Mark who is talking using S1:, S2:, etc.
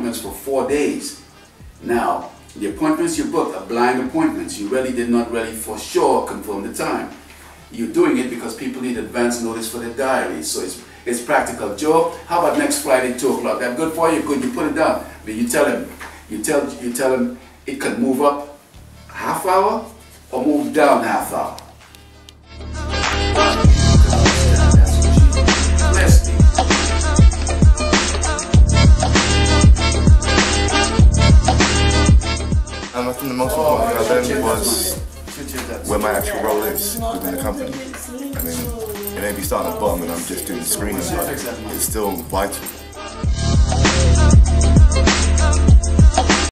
S1: appointments for 4 days. Now, the appointments you booked are blind appointments. You really did not really for sure confirm the time. You're doing it because people need advance notice for their diaries. So it's practical. Joe, how about next Friday, 2 o'clock? That good for you? Good, you put it down. But you tell him, you tell him it can move up half hour or move down half hour.
S2: I think the most important thing I learned was where my actual role is within the company. I mean, it may be starting at the bottom and I'm just doing the screening, but it's still vital.